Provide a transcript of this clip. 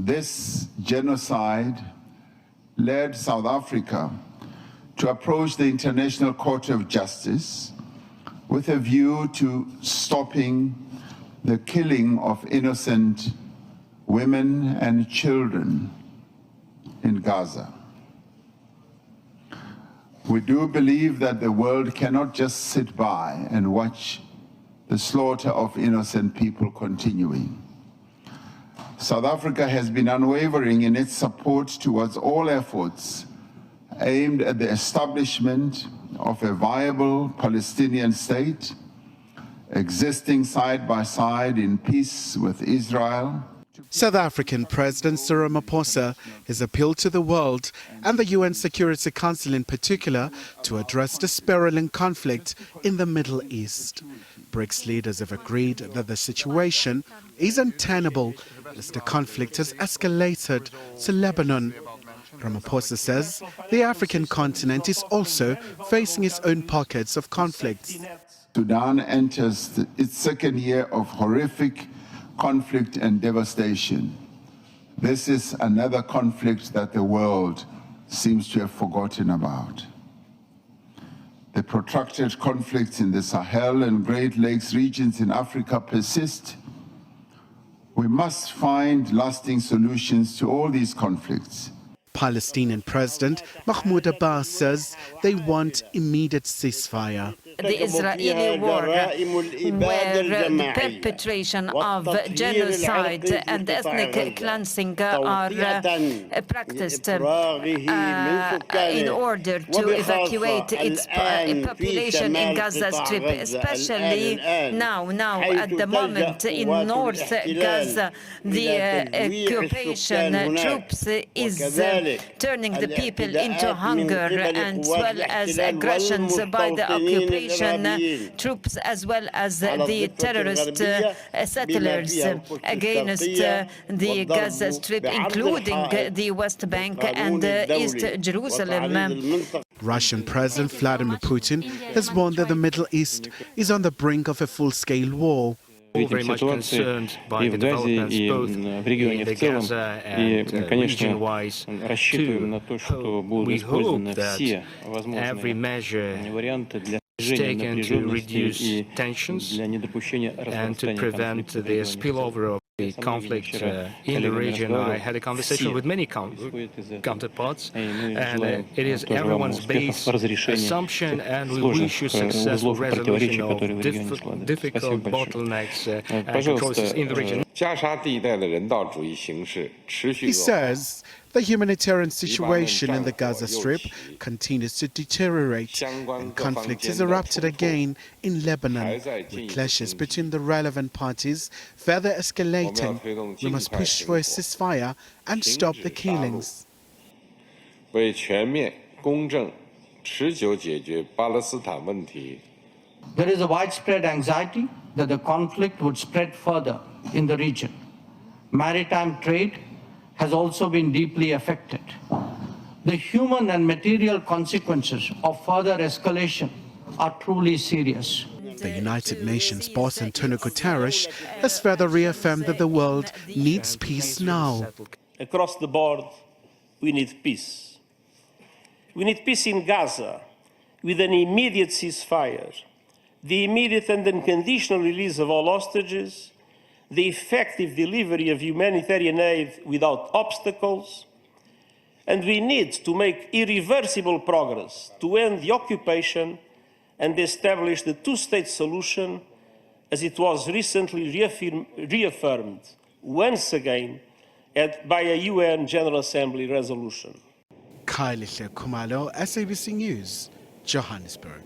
This genocide led South Africa to approach the International Court of Justice with a view to stopping the killing of innocent women and children in Gaza. We do believe that the world cannot just sit by and watch the slaughter of innocent people continuing. South Africa has been unwavering in its support towards all efforts aimed at the establishment of a viable Palestinian state, existing side by side in peace with Israel. South African President Cyril Ramaphosa has appealed to the world and the UN Security Council in particular to address the spiraling conflict in the Middle East. BRICS leaders have agreed that the situation is untenable as the conflict has escalated to Lebanon. Ramaphosa says the African continent is also facing its own pockets of conflicts. Sudan enters its second year of horrific conflict and devastation. This is another conflict that the world seems to have forgotten about. The protracted conflicts in the Sahel and Great Lakes regions in Africa persist. We must find lasting solutions to all these conflicts. Palestinian President Mahmoud Abbas says they want immediate ceasefire. The Israeli war, where the perpetration of genocide and ethnic cleansing are practiced in order to evacuate its population in Gaza Strip, especially now at the moment in North Gaza. The occupation troops is turning the people into hunger, and as well as aggressions by the occupation troops, as well as the terrorist settlers against the Gaza Strip, including the West Bank and East Jerusalem. Russian President Vladimir Putin has warned that the Middle East is on the brink of a full-scale war. Very much concerned by the developments both in the Gaza and region-wise too. We hope that every measure is taken to reduce tensions and to prevent the spillover of the conflict in the region. I had a conversation with many counterparts, and it is everyone's base assumption, and we wish you successful resolution of difficult bottlenecks and controversies in the region. He says the humanitarian situation in the Gaza Strip continues to deteriorate, and conflict has erupted again in Lebanon, with clashes between the relevant parties further escalating. We must push for a ceasefire and stop the killings. There is a widespread anxiety that the conflict would spread further in the region. Maritime trade has also been deeply affected. The human and material consequences of further escalation are truly serious. The United Nations boss Antonio Guterres has further reaffirmed that the world needs peace now. Across the board, we need peace. We need peace in Gaza, with an immediate ceasefire, the immediate and unconditional release of all hostages, the effective delivery of humanitarian aid without obstacles, and we need to make irreversible progress to end the occupation and establish the two-state solution as it was recently reaffirmed once again by a UN General Assembly resolution. Khumalo, SABC News, Johannesburg.